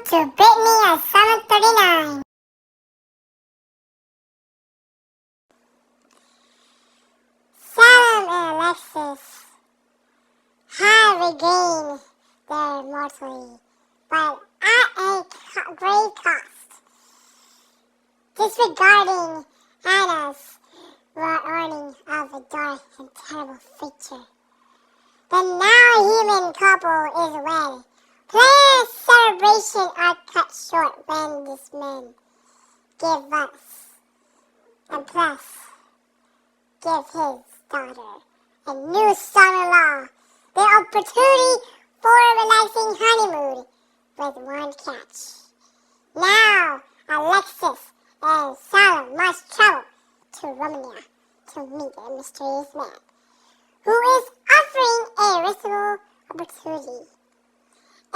to Brittany at 7:39. Salem and Alexis have regained their mortality, but at a great cost, disregarding Hannah's warning of a dark and terrible future. The now human couple is wed. Planned celebrations are cut short when this man give us, and plus give his daughter a new son-in-law the opportunity for a relaxing honeymoon with one catch. Now Alexis and Sarah must travel to Romania to meet a mysterious man who is offering a risky opportunity.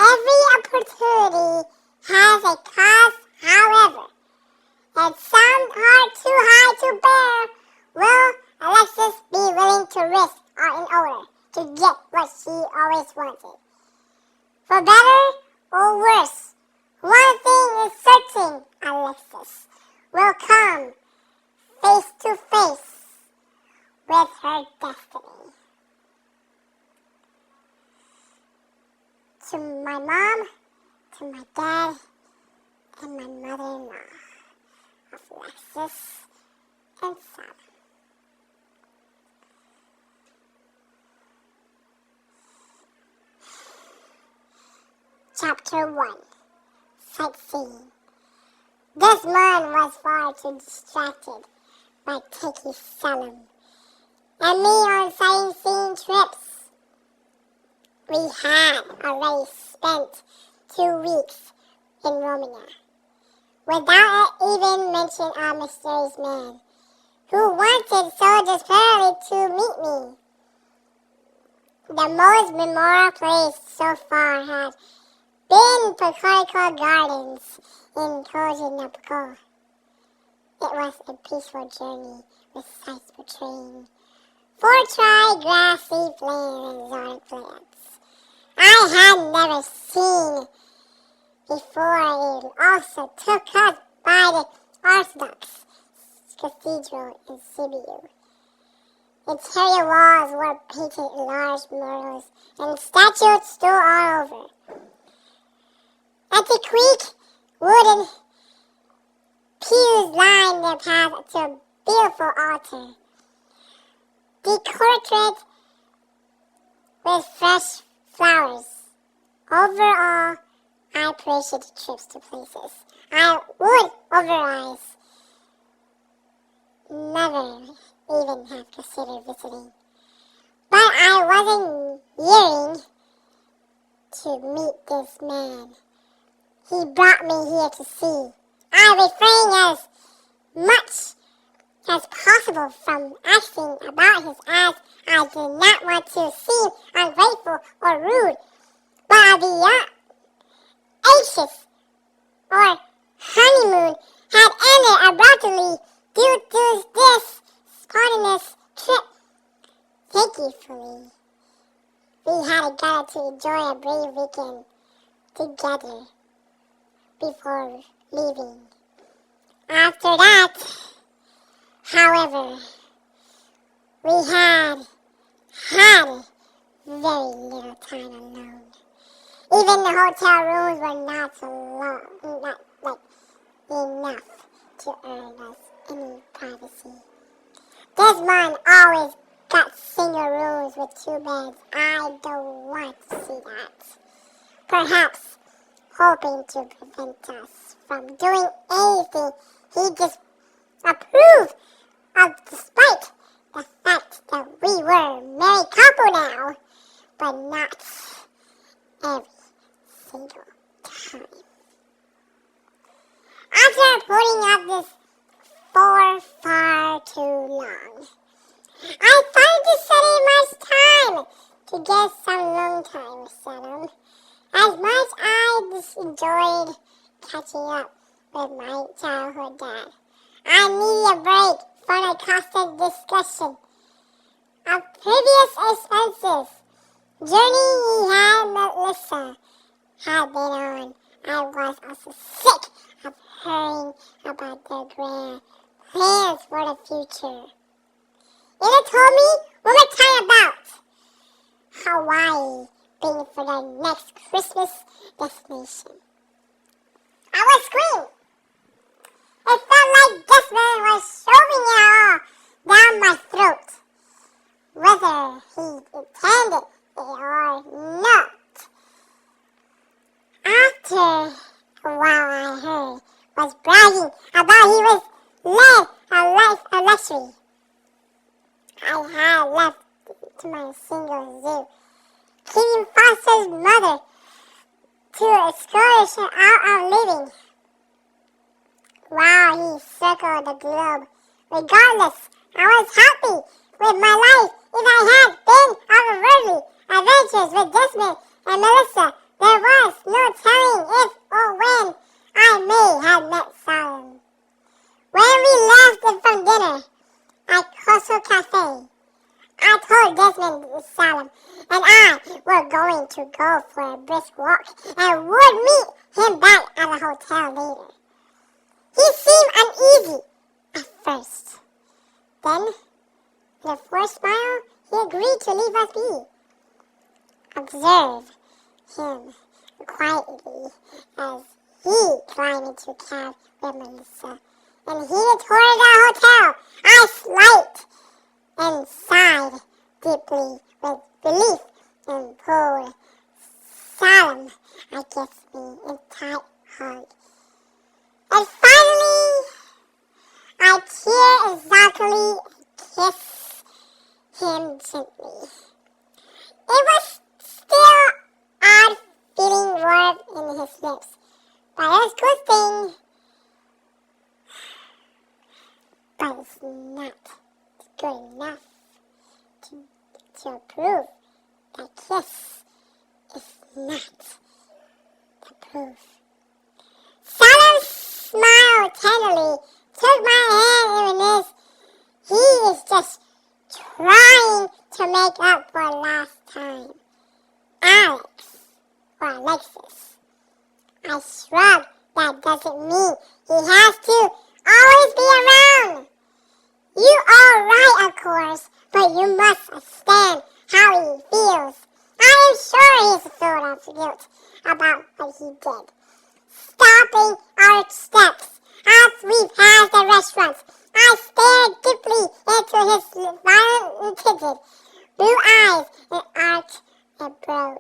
Every opportunity has a cost, however, and some are too high to bear. Will Alexis be willing to risk in order to get what she always wanted? For better or worse, one thing is certain: Alexis will come face to face with her destiny. To my mom, to my dad, and my mother-in-law of Alexis and Sam. Chapter 1. Sightseeing. This man was far too distracted by taking Salem and me on sightseeing trips. We had already spent 2 weeks in Romania without even mention a mysterious man who wanted so desperately to meet me. The most memorable place so far had been Botanical Gardens in Kozinapko. It was a peaceful journey with sights portraying fortified grassy plains and exotic plants I had never seen before. It also took us by the Orthodox Cathedral in Sibiu. Interior walls were painted in large murals and statues stood all over. Antiquated wooden pews lined the path to a beautiful altar, decorated with fresh flowers. Overall, I appreciated trips to places I would otherwise never even have considered visiting. But I wasn't yearning to meet this man he brought me here to see. I refrained as much as possible from asking about his eyes. I did not want to seem ungrateful or rude, but beyond anxious or honeymoon had ended abruptly due to this spontaneous trip. Thankfully, we had gathered to enjoy a brief weekend together before leaving. After that, however, we had very little time alone. Even the hotel rooms were not enough to earn us any privacy. This man always got single rooms with 2 beds. I don't want to see that. Perhaps hoping to prevent us from doing anything he disapproved of, despite the fact that we were a married couple now, but not every single time. After putting up this for far too long, I finally decided much time to get some long time with Salem. As much I enjoyed catching up with my childhood dad, I needed a break from the constant discussion of previous expenses. Journey he had Melissa had been on I was also sick of hearing about their grand plans for the future. It told me one more time about Hawaii being for their next Christmas destination. I would scream. It felt like this man was shoving it all down my throat, whether he intended it or not. After a while, I heard was bragging about he was led a life of luxury. I had left to my single zoo, keeping Foster's mother to escort her out of living, while he circled the globe. Regardless, I was happy with my life. If I had been otherworldly adventures with Desmond and Melissa, there was no telling if or when I may have met Solomon. When we left from dinner at Coastal Cafe, I told Desmond Solomon and I were going to go for a brisk walk and would meet him back at the hotel later. He seemed uneasy at first. Then, with a forced smile, he agreed to leave us be. Observe him quietly as he climbed into a cab with Melissa, and he toward the hotel. I slight and sighed deeply with relief and pulled Solomon against me in tight hug. And finally, I tear exactly and kissed him gently. It was still odd feeling warmth in his lips, but it was a good thing. But it's not good enough to prove that kiss is not the proof. Solomon smiled tenderly, took my hand in his. He is just trying to make up for last time. Alex, or Alexis. I shrugged. That doesn't mean he has to always be around. You are right, of course, but you must understand how he feels. I am sure he's full of guilt about what he did. Stopping our steps as we passed the restaurants, I stared deeply into his violent-tinted blue eyes and arched a brow.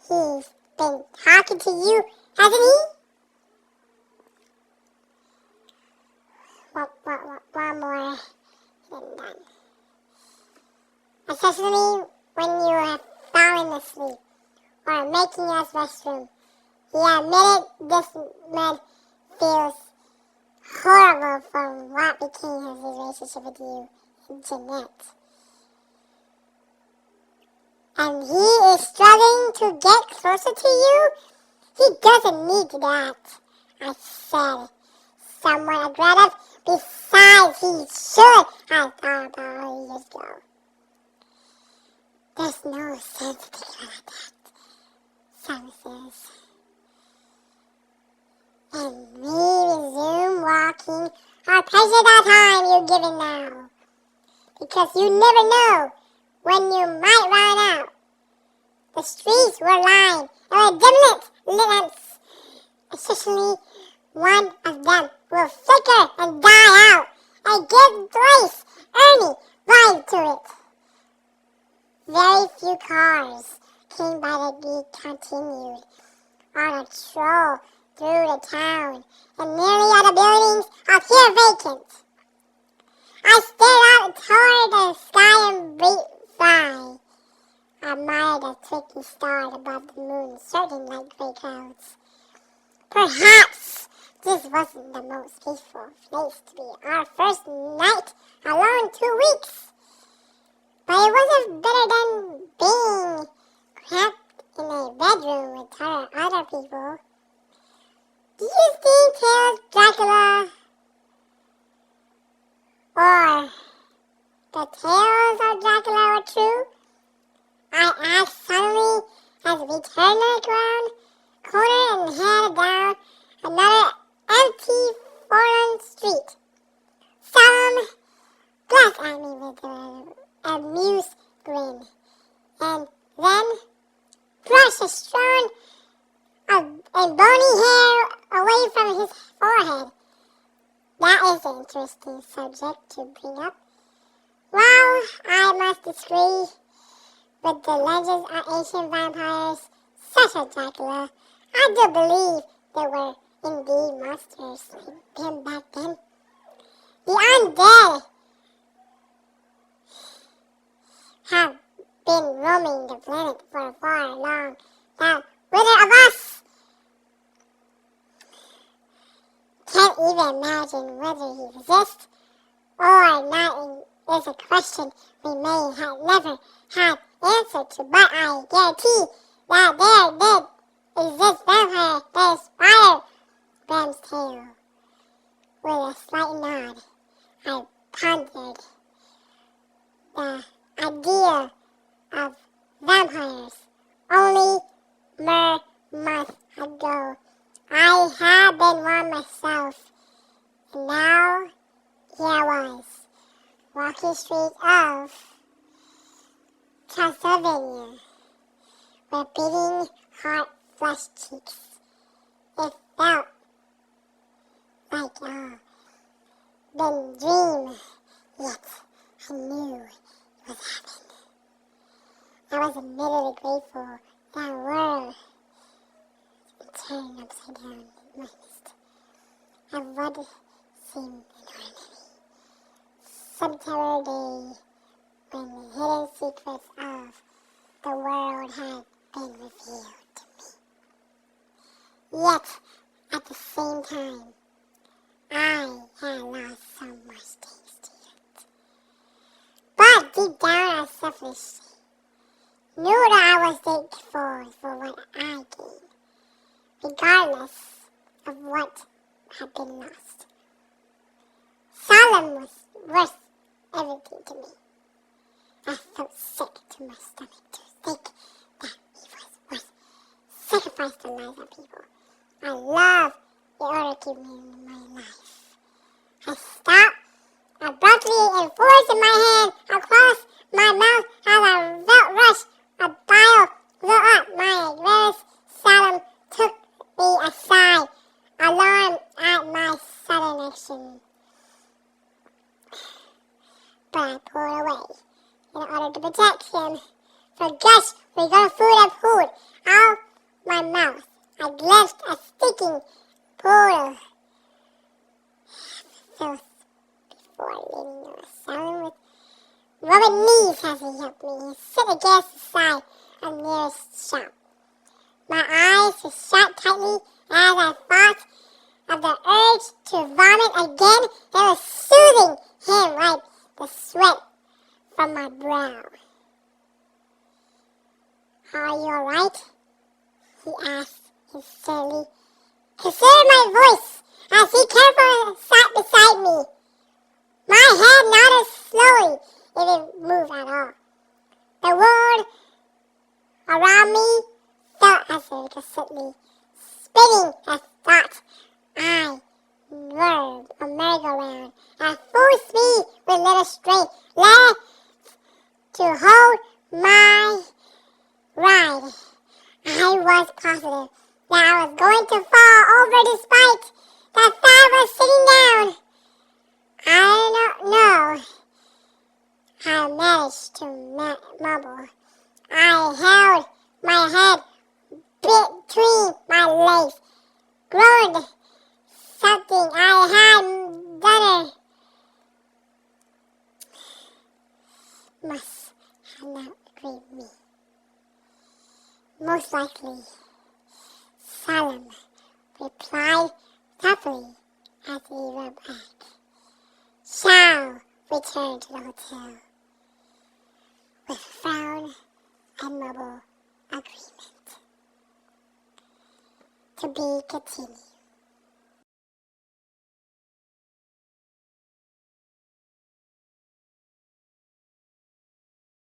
He's been talking to you, hasn't he? One more than done. Especially when you have fallen asleep or making us restroom. He admitted this man feels horrible from what became his relationship with you and Jeanette. And he is struggling to get closer to you? He doesn't need that, I said, somewhat aggressive. Besides, he should have thought about it years ago. There's no sense to think like that, Sam says. And we resume walking our precious time you're given now. Because you never know when you might run out. The streets were lined and with dimly lit lamps. Especially one of them will flicker and die out and give Grace Ernie right to it. Very few cars came by to be continued on a stroll through the town, and nearly all the buildings appear vacant. I stared out toward the sky and bright sky. I admired the twinkling stars above the moon, surging like gray clouds. Perhaps this wasn't the most peaceful place to be our first night alone 2 weeks. But it wasn't better than being cramped in a bedroom with other people. Do you think Tales Dracula or the tales of Dracula were true? I asked suddenly as we turned the ground corner and headed down and bony hair away from his forehead. That is an interesting subject to bring up. While I must disagree with the legends of ancient vampires such as Dracula, I do believe there were indeed monsters like him back then. The undead have been roaming the planet for far long now. Whether of us can't even imagine whether he exists or not is a question we may have never had answer to, but I guarantee that there did exist vampire that inspired Bram's tale. With a slight nod, I pondered the idea of vampires. Only mere month ago, I had been one myself, and now here I was, walking streets of Transylvania, with beating heart flushed cheeks. It felt like been dream, yet I knew it was happening. I was admittedly grateful that world turned upside down in my midst of what seemed an ordinary September day when the hidden secrets of the world had been revealed to me. Yet, at the same time, I had lost so much things to it. But deep down I selfishly knew that I was thankful for what I gained, regardless of what had been lost. Salem was worth everything to me. I felt sick to my stomach to think that he was worth sacrificing the lives of people I love in order to win my life. I stopped abruptly and forced my hand across my mouth as a felt rush of bile blew up my ears. Salem took me aside, alarmed at my sudden action. But I pulled away in order to protect him from gush regarding food and food out my mouth. I glimpsed a stinking pool of filth before leaning over Salem with rubbing knees as he helped me sit against the side of the nearest shop. My eyes were shut tightly as I thought of the urge to vomit again. It was soothing him like the sweat from my brow. Are you alright? He asked sincerely. Consider my voice as he carefully sat beside me. My head nodded slowly. It didn't move at all. The world around me felt as if constantly spinning as thought. I whirled a merry-go-round at full speed with little strength left to hold my ride. I was positive that I was going to fall over despite the fact I was sitting down. I don't know. I managed to mumble. I held my head between my legs, groaned something I hadn't done. Must have not agreed with me. Most likely, Salem replied thoughtfully as he rubbed back. Shall return to the hotel with frown and mumble agreement. To be continued.